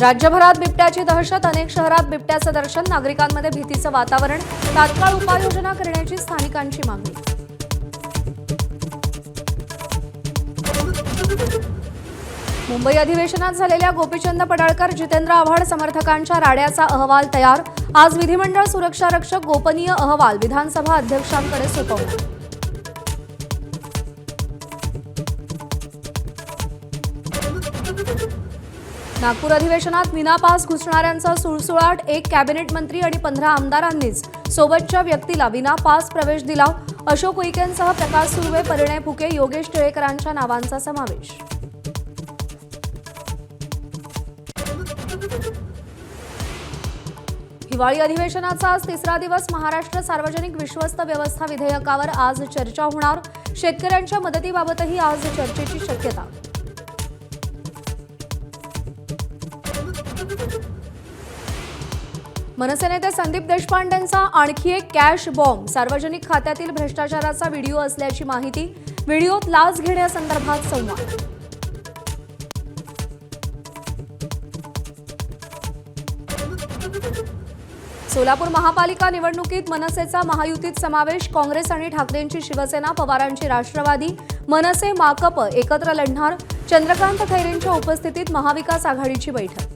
राज्यभरात बिबट्याची दहशत, अनेक शहरात बिबट्याचं दर्शन, नागरिकांमध्ये भीतीचं वातावरण, तात्काळ उपाययोजना करण्याची स्थानिकांची मागणी. मुंबई अधिवेशनात झालेल्या गोपीचंद पडळकर, जितेंद्र आव्हाड समर्थकांच्या राड्याचा अहवाल तयार. आज विधिमंडळ सुरक्षा रक्षक गोपनीय अहवाल विधानसभा अध्यक्षांकडे सोपवला. नागपूर अधिवेशनात विनापास घुसणाऱ्यांचा सुळसुळाट, एक कॅबिनेट मंत्री आणि 15 आमदारांनीच सोबतच्या व्यक्तीला विनापास प्रवेश दिला. अशोक उईकेंसह प्रकाश सुर्वे, परिणय फुके, योगेश टिळेकरांच्या नावांचा समावेश. हिवाळी अधिवेशनाचा आज तिसरा दिवस. महाराष्ट्र सार्वजनिक विश्वस्त व्यवस्था विधेयकावर आज चर्चा होणार. शेतकऱ्यांच्या मदतीबाबतही आज चर्चेची शक्यता. मनसे नेते संदीप देशपांडेंचा आणखी एक कॅश बॉम्ब, सार्वजनिक खात्यातील भ्रष्टाचाराचा व्हिडिओ असल्याची माहिती. व्हिडिओत लाच घेण्यासंदर्भात संवाद. सोलापूर महापालिका निवडणुकीत मनसेचा महायुतीत समावेश. काँग्रेस आणि ठाकरेंची शिवसेना, पवारांची राष्ट्रवादी, मनसे माकप एकत्र लढणार. चंद्रकांत खैरेंच्या उपस्थितीत महाविकास आघाडीची बैठक.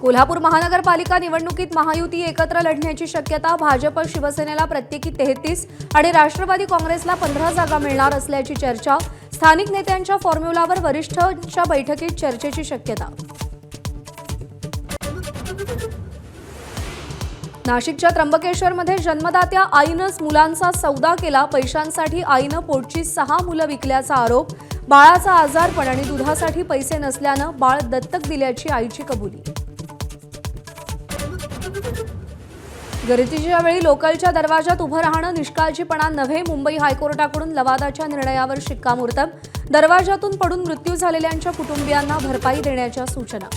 कोल्हापूर महानगरपालिका निवडणुकीत महायुती एकत्र लढण्याची शक्यता. भाजप शिवसेनेला प्रत्येकी 33 आणि राष्ट्रवादी काँग्रेसला 15 जागा मिळणार असल्याची चर्चा. स्थानिक नेत्यांच्या फॉर्म्युलावर वरिष्ठांच्या बैठकीत चर्चेची शक्यता. नाशिकच्या त्र्यंबकेश्वरमध्ये जन्मदात्या आईनंच मुलांचा सौदा केला. पैशांसाठी आईनं पोटची 6 मुलं विकल्याचा आरोप. बाळाचा आजारपण आणि दुधासाठी पैसे नसल्यानं बाळ दत्तक दिल्याची आईची कबुली. गर्दीच्या वेळी लोकलच्या दरवाजात उभं राहणं निष्काळजीपणा नव्हे. मुंबई हायकोर्टाकडून लवादाच्या निर्णयावर शिक्कामोर्तब. दरवाजातून पडून मृत्यू झालेल्यांच्या कुटुंबियांना भरपाई देण्याच्या सूचना.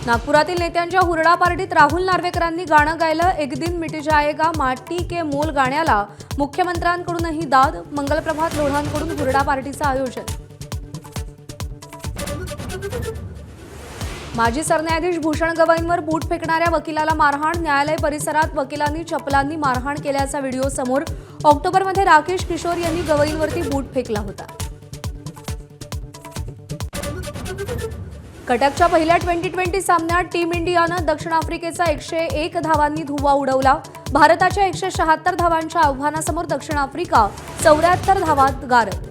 नागपुरातील नेत्यांच्या हुरडा पार्टीत राहुल नार्वेकरांनी गाणं गायलं. एक दिन मिट जाएगा माटी के मोल गाण्याला मुख्यमंत्र्यांकडूनही दाद. मंगलप्रभात लोढांकडून हुरडा पार्टीचं आयोजन. माजी सरन्यायाधीश भूषण गवईंवर बूट फेकणाऱ्या वकिलाला मारहाण. न्यायालय परिसरात वकिलांनी चपलांनी मारहाण केल्याचा व्हिडिओ समोर. ऑक्टोबरमध्ये राकेश किशोर यांनी गवईंवरती बूट फेकला होता. कटकच्या पहिल्या 2020 सामन्यात टीम इंडियानं दक्षिण आफ्रिकेचा 101 धावांनी धुव्वा उडवला. भारताच्या 176 धावांच्या आव्हानासमोर दक्षिण आफ्रिका 74 धावांत गारद.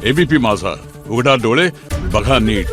एबीपी माझा, उघडा डोळे बघा नीट.